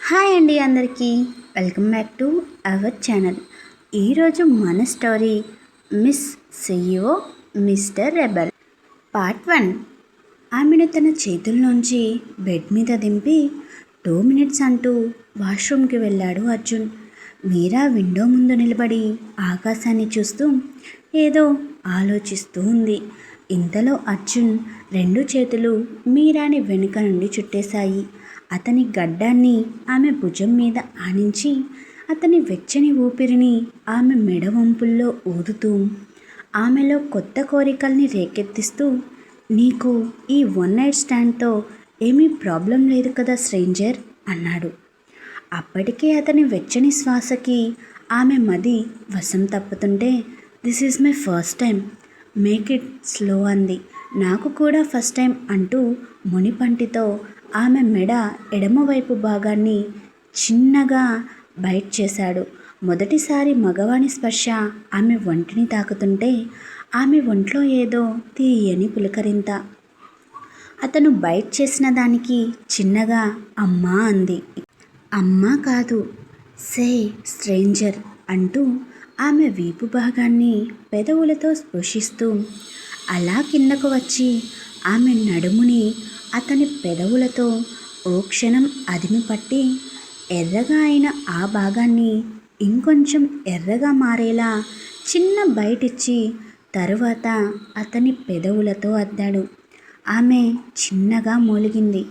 Hi అండి అందరికీ, welcome back to our channel. ఈరోజు మన story miss CEO mister rebel part 1. ఆమెను తన చేతుల్లోంచి బెడ్ మీద దింపి 2 minutes అంటూ వాష్రూమ్కి వెళ్ళాడు అర్జున్. మీరా విండో ముందు నిలబడి ఆకాశాన్ని చూస్తూ ఏదో ఆలోచిస్తూ ఉంది. ఇంతలో అర్జున్ 2 చేతులు మీరాని వెనుక నుండి చుట్టేశాయి. అతని గడ్డాన్ని ఆమె భుజం మీద ఆనించి అతని వెచ్చని ఊపిరిని ఆమె మెడ వంపుల్లో ఊదుతూ ఆమెలో కొత్త కోరికల్ని రేకెత్తిస్తూ, నీకు ఈ 1 night స్టాండ్తో ఏమీ ప్రాబ్లం లేదు కదా స్ట్రేంజర్ అన్నాడు. అప్పటికే అతని వెచ్చని శ్వాసకి ఆమె మది వశం తప్పుతుంటే, this is my first time, make it slow అంది. నాకు కూడా ఫస్ట్ టైం అంటూ మునిపంటితో ఆమె మెడ ఎడమవైపు భాగాన్ని చిన్నగా బైట్ చేశాడు. మొదటిసారి మగవాని స్పర్శ ఆమె ఒంటిని తాకుతుంటే ఆమె ఒంట్లో ఏదో తీయని పులకరింత. అతను బైట్ చేసిన దానికి చిన్నగా అమ్మా అంది. అమ్మా కాదు, సే స్ట్రేంజర్ అంటూ ఆమె వీపు భాగాన్ని పెదవులతో స్పృశిస్తూ అలా కిందకు వచ్చి ఆమె నడుముని అతని పెదవులతో ఓ క్షణం అదిమి పట్టి ఎర్రగా అయిన ఆ భాగాన్ని ఇంకొంచెం ఎర్రగా మారేలా చిన్న బయటిచ్చి తరువాత అతని పెదవులతో అద్దాడు. ఆమె చిన్నగా మూలిగింది,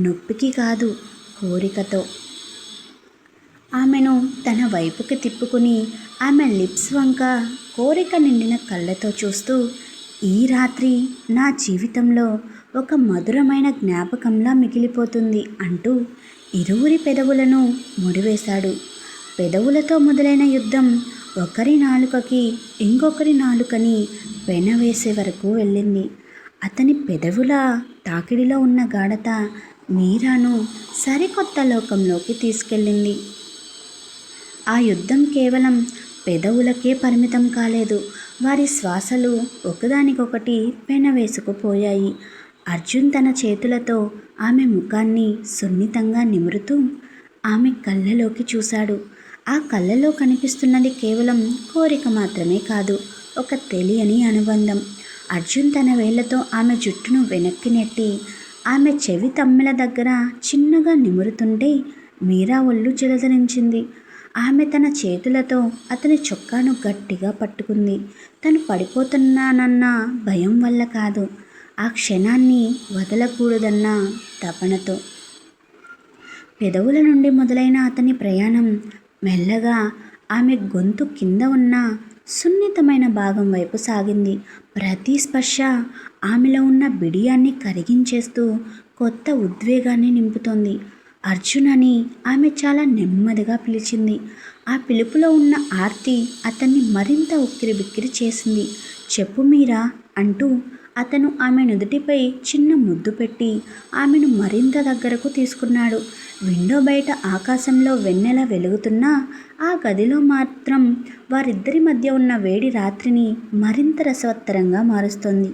నొప్పికి కాదు కోరికతో. ఆమెను తన వైపుకి తిప్పుకుని ఆమె లిప్స్ వంక కోరిక నిండిన కళ్ళతో చూస్తూ, ఈ రాత్రి నా జీవితంలో ఒక మధురమైన జ్ఞాపకంలా మిగిలిపోతుంది అంటూ ఇరువురి పెదవులను ముడివేశాడు. పెదవులతో మొదలైన యుద్ధం ఒకరి నాలుకకి ఇంకొకరి నాలుకని వెనవేసే వరకు వెళ్ళింది. అతని పెదవుల తాకిడిలో ఉన్న గాఢత మీరాను సరికొత్త లోకంలోకి తీసుకెళ్ళింది. ఆ యుద్ధం కేవలం పెదవులకే పరిమితం కాలేదు. వారి శ్వాసలు ఒకదానికొకటి పెనవేసుకుపోయాయి. అర్జున్ తన చేతులతో ఆమె ముఖాన్ని సున్నితంగా నిమురుతూ ఆమె కళ్ళలోకి చూశాడు. ఆ కళ్ళలో కనిపిస్తున్నది కేవలం కోరిక మాత్రమే కాదు, ఒక తెలియని అనుబంధం. అర్జున్ తన వేళ్లతో ఆమె జుట్టును వెనక్కి నెట్టి ఆమె చెవి తమ్మెల దగ్గర చిన్నగా నిమురుతుంటే మీరా ఒళ్ళు జలధరించింది. ఆమె తన చేతులతో అతని చొక్కాను గట్టిగా పట్టుకుంది. తను పడిపోతున్నానన్న భయం వల్ల కాదు, ఆ క్షణాన్ని వదలకూడదన్న తపనతో. పెదవుల నుండి మొదలైన అతని ప్రయాణం మెల్లగా ఆమె గొంతు కింద ఉన్న సున్నితమైన భాగం వైపు సాగింది. ప్రతి స్పర్శ ఆమెలో ఉన్న బిడియాన్ని కరిగించేస్తూ కొత్త ఉద్వేగాన్ని నింపుతోంది. అర్జున్ అని ఆమె చాలా నెమ్మదిగా పిలిచింది. ఆ పిలుపులో ఉన్న ఆర్తి అతన్ని మరింత ఉక్కిరిబిక్కిరి చేసింది. చెప్పు మీరా అంటూ అతను ఆమె నుదుటిపై చిన్న ముద్దు పెట్టి ఆమెను మరింత దగ్గరకు తీసుకున్నాడు. విండో బయట ఆకాశంలో వెన్నెల వెలుగుతున్నా ఆ గదిలో మాత్రం వారిద్దరి మధ్య ఉన్న వేడి రాత్రిని మరింత రసవత్తరంగా మారుస్తోంది.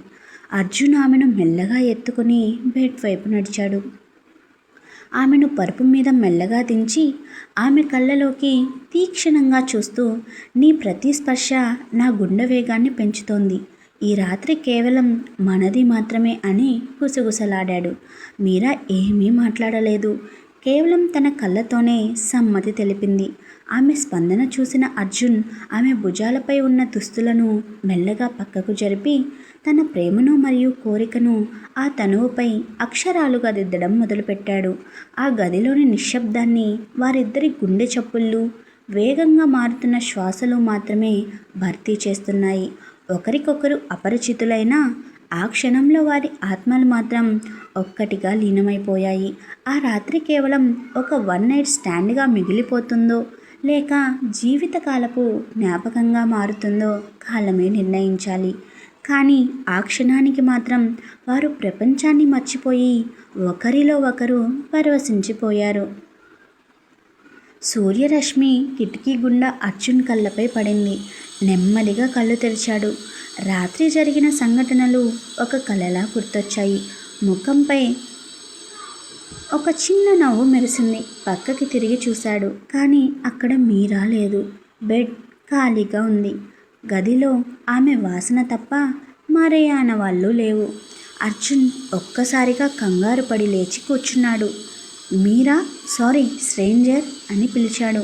అర్జున్ ఆమెను మెల్లగా ఎత్తుకుని బెడ్ వైపు నడిచాడు. ఆమెను పరుపు మీద మెల్లగా దించి ఆమె కళ్ళలోకి తీక్షణంగా చూస్తూ, నీ ప్రతి స్పర్శ నా గుండె వేగాన్ని పెంచుతోంది. ఈ రాత్రి కేవలం మనది మాత్రమే అని గుసగుసలాడాడు. మీరా ఏమీ మాట్లాడలేదు, కేవలం తన కళ్ళతోనే సమ్మతి తెలిపింది. ఆమె స్పందన చూసిన అర్జున్ ఆమె భుజాలపై ఉన్న దుస్తులను మెల్లగా పక్కకు జరిపి తన ప్రేమను మరియు కోరికను ఆ తనువుపై అక్షరాలుగా దిద్దడం మొదలుపెట్టాడు. ఆ గదిలోని నిశ్శబ్దాన్ని వారిద్దరి గుండె చప్పుళ్ళు, వేగంగా మారుతున్న శ్వాసలు మాత్రమే భర్తీ చేస్తున్నాయి. ఒకరికొకరు అపరిచితులైనా ఆ క్షణంలో వారి ఆత్మలు మాత్రం ఒక్కటిగా లీనమైపోయాయి. ఆ రాత్రి కేవలం ఒక 1 night స్టాండ్గా మిగిలిపోతుందో లేక జీవితకాలపు జ్ఞాపకంగా మారుతుందో కాలమే నిర్ణయించాలి. కానీ ఆ క్షణానికి మాత్రం వారు ప్రపంచాన్ని మర్చిపోయి ఒకరిలో ఒకరు పరవశించిపోయారు. సూర్యరశ్మి కిటికీ గుండా అర్జున్ కళ్ళపై పడింది. నెమ్మదిగా కళ్ళు తెరిచాడు. రాత్రి జరిగిన సంఘటనలు ఒక కలలా గుర్తొచ్చాయి. ముఖంపై ఒక చిన్న నవ్వు మెరిసింది. పక్కకి తిరిగి చూశాడు. కానీ అక్కడ మీరా లేదు. బెడ్ ఖాళీగా ఉంది. గదిలో ఆమె వాసన తప్ప మరే ఆనవాళ్ళు లేవు. అర్జున్ ఒక్కసారిగా కంగారు పడి లేచి కూర్చున్నాడు. మీరా, సారీ స్ట్రేంజర్ అని పిలిచాడు.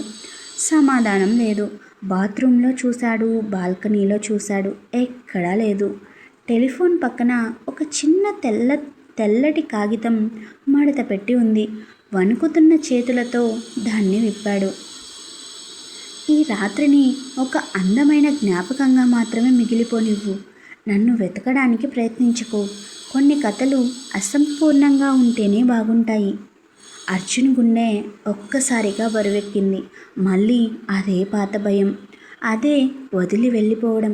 సమాధానం లేదు. బాత్రూంలో చూశాడు, బాల్కనీలో చూశాడు, ఎక్కడా లేదు. టెలిఫోన్ పక్కన ఒక చిన్న తెల్లటి కాగితం మడత పెట్టి ఉంది. వణుకుతున్న చేతులతో దాన్ని విప్పాడు. ఈ రాత్రిని ఒక అందమైన జ్ఞాపకంగా మాత్రమే మిగిలిపోనివ్వు. నన్ను వెతకడానికి ప్రయత్నించకు. కొన్ని కథలు అసంపూర్ణంగా ఉంటేనే బాగుంటాయి. అర్జున్ గుండె ఒక్కసారిగా బరువెక్కింది. మళ్ళీ అదే పాత భయం, అదే వదిలి వెళ్ళిపోవడం.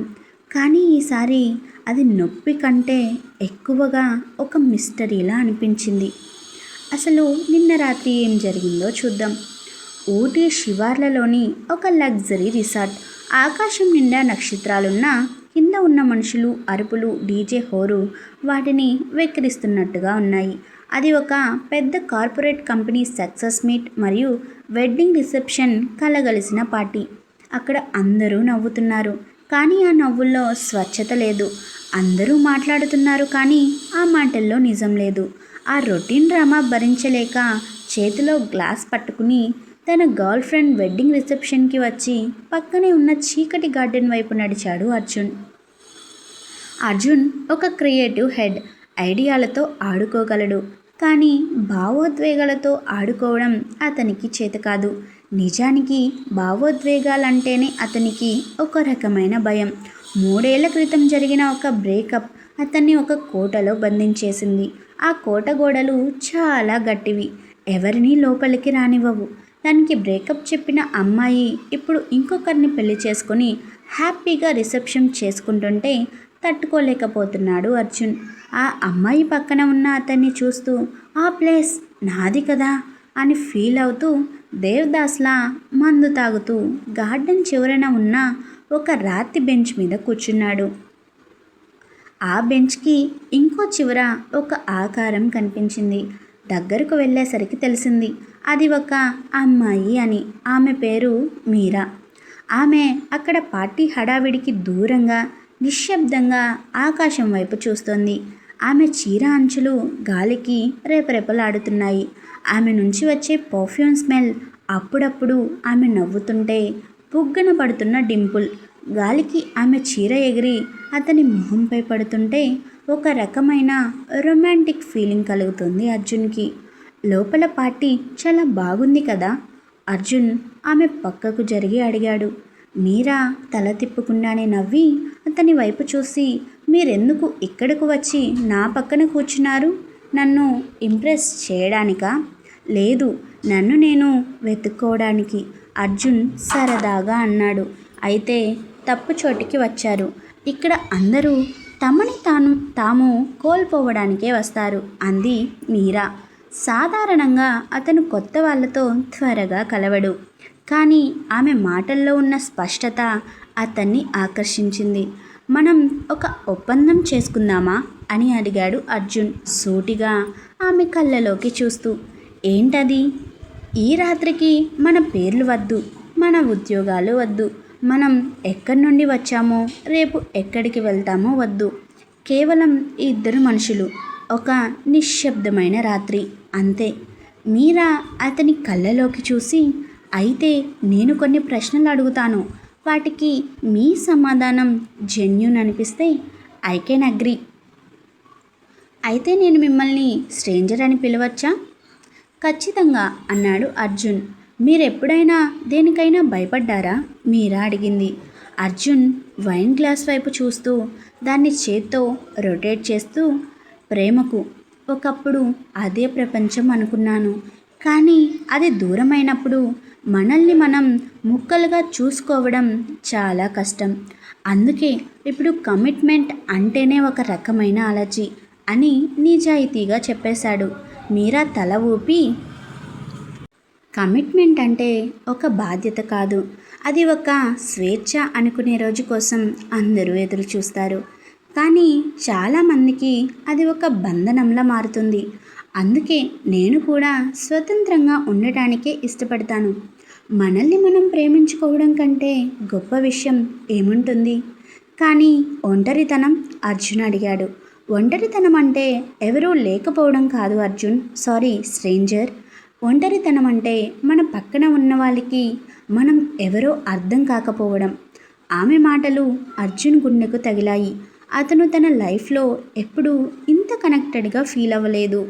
కానీ ఈసారి అది నొప్పి కంటే ఎక్కువగా ఒక మిస్టరీలా అనిపించింది. అసలు నిన్న రాత్రి ఏం జరిగిందో చూద్దాం. ఊటీ శివార్లలోని ఒక లగ్జరీ రిసార్ట్. ఆకాశం నిండా నక్షత్రాలున్నా కింద ఉన్న మనుషులు అరుపులు, డీజే హోరు వాటిని వెక్కిరిస్తున్నట్టుగా ఉన్నాయి. అది ఒక పెద్ద కార్పొరేట్ కంపెనీ సక్సెస్ మీట్ మరియు వెడ్డింగ్ రిసెప్షన్ కలగలిసిన పార్టీ. అక్కడ అందరూ నవ్వుతున్నారు, కానీ ఆ నవ్వుల్లో స్వచ్ఛత లేదు. అందరూ మాట్లాడుతున్నారు, కానీ ఆ మాటల్లో నిజం లేదు. ఆ రొటీన్ డ్రామా భరించలేక చేతిలో గ్లాస్ పట్టుకుని తన గర్ల్ ఫ్రెండ్ వెడ్డింగ్ రిసెప్షన్కి వచ్చి పక్కనే ఉన్న చీకటి గార్డెన్ వైపు నడిచాడు అర్జున్. అర్జున్ ఒక క్రియేటివ్ హెడ్. ఐడియాలతో ఆడుకోగలడు, కానీ భావోద్వేగాలతో ఆడుకోవడం అతనికి చేత కాదు. నిజానికి భావోద్వేగాలంటేనే అతనికి ఒక రకమైన భయం. 3 ఏళ్ల క్రితం జరిగిన ఒక బ్రేకప్ అతన్ని ఒక కోటలో బంధించేసింది. ఆ కోట గోడలు చాలా గట్టివి, ఎవరినీ లోపలికి రానివ్వవు. దానికి బ్రేకప్ చెప్పిన అమ్మాయి ఇప్పుడు ఇంకొకరిని పెళ్లి చేసుకొని హ్యాపీగా రిసెప్షన్ చేసుకుంటుంటే తట్టుకోలేకపోతున్నాడు అర్జున్. ఆ అమ్మాయి పక్కన ఉన్న అతన్ని చూస్తూ ఆ ప్లేస్ నాది కదా అని ఫీల్ అవుతూ దేవదాస్లా మందు తాగుతూ గార్డెన్ చివరన ఉన్న ఒక రాతి బెంచ్ మీద కూర్చున్నాడు. ఆ బెంచ్కి ఇంకో చివర ఒక ఆకారం కనిపించింది. దగ్గరకు వెళ్ళేసరికి తెలిసింది అది ఒక అమ్మాయి అని. ఆమె పేరు మీరా. ఆమె అక్కడ పార్టీ హడావిడికి దూరంగా నిశ్శబ్దంగా ఆకాశం వైపు చూస్తోంది. ఆమె చీర అంచులు గాలికి రేపరేపలాడుతున్నాయి. ఆమె నుంచి వచ్చే పర్ఫ్యూమ్ స్మెల్, అప్పుడప్పుడు ఆమె నవ్వుతుంటే బుగ్గన పడుతున్న డింపుల్, గాలికి ఆమె చీర ఎగిరి అతని మొహంపై పడుతుంటే ఒక రకమైన రొమాంటిక్ ఫీలింగ్ కలుగుతుంది అర్జున్కి. లోపల పార్టీ చాలా బాగుంది కదా? అర్జున్ ఆమె పక్కకు జరిగి అడిగాడు. మీరా తల తిప్పకుండానే నవ్వి అతని వైపు చూసి, మీరెందుకు ఇక్కడకు వచ్చి నా పక్కన కూర్చున్నారు? నన్ను ఇంప్రెస్ చేయడానికా? లేదు, నన్ను నేను వెతుక్కోవడానికి అర్జున్ సరదాగా అన్నాడు. అయితే తప్పు చోటికి వచ్చారు. ఇక్కడ అందరూ తమని తాము కోల్పోవడానికే వస్తారు అంది మీరా. సాధారణంగా అతను కొత్త వాళ్ళతో త్వరగా కలవడు, కానీ ఆమె మాటల్లో ఉన్న స్పష్టత అతన్ని ఆకర్షించింది. మనం ఒక ఒప్పందం చేసుకుందామా అని అడిగాడు అర్జున్ సూటిగా ఆమె కళ్ళలోకి చూస్తూ. ఏంటది? ఈ రాత్రికి మన పేర్లు వద్దు, మన ఉద్యోగాలు వద్దు, మనం ఎక్కడి నుండి వచ్చామో రేపు ఎక్కడికి వెళ్తామో వద్దు. కేవలం 2 మనుషులు, ఒక నిశ్శబ్దమైన రాత్రి, అంతే. మీరా అతని కళ్ళలోకి చూసి, అయితే నేను కొన్ని ప్రశ్నలు అడుగుతాను, వాటికి మీ సమాధానం జెన్యూన్ అనిపిస్తే ఐ కెన్ అగ్రీ. అయితే నేను మిమ్మల్ని స్ట్రేంజర్ అని పిలవచ్చా? ఖచ్చితంగా అన్నాడు అర్జున్. మీరెప్పుడైనా దేనికైనా భయపడ్డారా? మీరా అడిగింది. అర్జున్ వైన్ గ్లాస్ వైపు చూస్తూ దాన్ని చేత్తో రొటేట్ చేస్తూ, ప్రేమకు ఒకప్పుడు అదే ప్రపంచం అనుకున్నాను, కానీ అది దూరమైనప్పుడు మనల్ని మనం ముక్కలుగా చూసుకోవడం చాలా కష్టం. అందుకే ఇప్పుడు కమిట్మెంట్ అంటేనే ఒక రకమైన అలర్జీ అని నిజాయితీగా చెప్పేశాడు. మీరా తల ఊపి, కమిట్మెంట్ అంటే ఒక బాధ్యత కాదు, అది ఒక స్వేచ్ఛ అనుకునే రోజు కోసం అందరూ ఎదురు చూస్తారు. కానీ చాలామందికి అది ఒక బంధనంలా మారుతుంది. అందుకే నేను కూడా స్వతంత్రంగా ఉండటానికే ఇష్టపడతాను. మనల్ని మనం ప్రేమించుకోవడం కంటే గొప్ప విషయం ఏముంటుంది? కానీ ఒంటరితనం? అర్జున్ అడిగాడు. ఒంటరితనం అంటే ఎవరూ లేకపోవడం కాదు అర్జున్. Sorry stranger. ఒంటరితనం అంటే మన పక్కన ఉన్న వాళ్ళకి మనం ఎవరో అర్థం కాకపోవడం. ఆమె మాటలు అర్జున్ గుండెకు తగిలాయి. అతను తన లైఫ్లో ఎప్పుడూ ఇంత కనెక్టెడ్గా ఫీల్ అవ్వలేదు.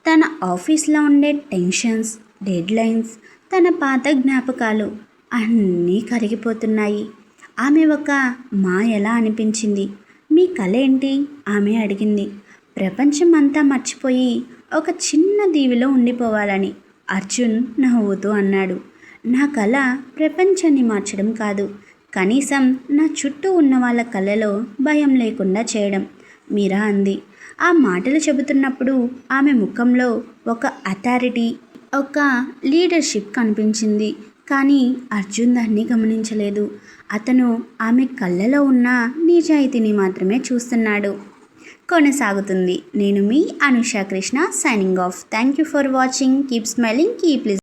తన ఆఫీస్లో ఉండే టెన్షన్స్, డెడ్లైన్స్, తన పాత జ్ఞాపకాలు అన్నీ కరిగిపోతున్నాయి. ఆమె ఒక మాయలా అనిపించింది. మీ కల ఏంటి? ఆమె అడిగింది. ప్రపంచం అంతా మర్చిపోయి ఒక చిన్న దీవిలో ఉండిపోవాలని అర్జున్ నవ్వుతూ అన్నాడు. నా కల ప్రపంచాన్ని మార్చడం కాదు, కనీసం నా చుట్టూ ఉన్న వాళ్ళ కళ్ళలో భయం లేకుండా చేయడం, మీరా అంది. ఆ మాటలు చెబుతున్నప్పుడు ఆమె ముఖంలో ఒక అథారిటీ, ఒక లీడర్షిప్ కనిపించింది. కానీ అర్జున్ దాన్ని గమనించలేదు. అతను ఆమె కళ్ళలో ఉన్న నిజాయితీని మాత్రమే చూస్తున్నాడు. కొనసాగుతుంది. నేను మీ Anusha Krishna signing off. Thank you for watching. Keep smiling, keep listening.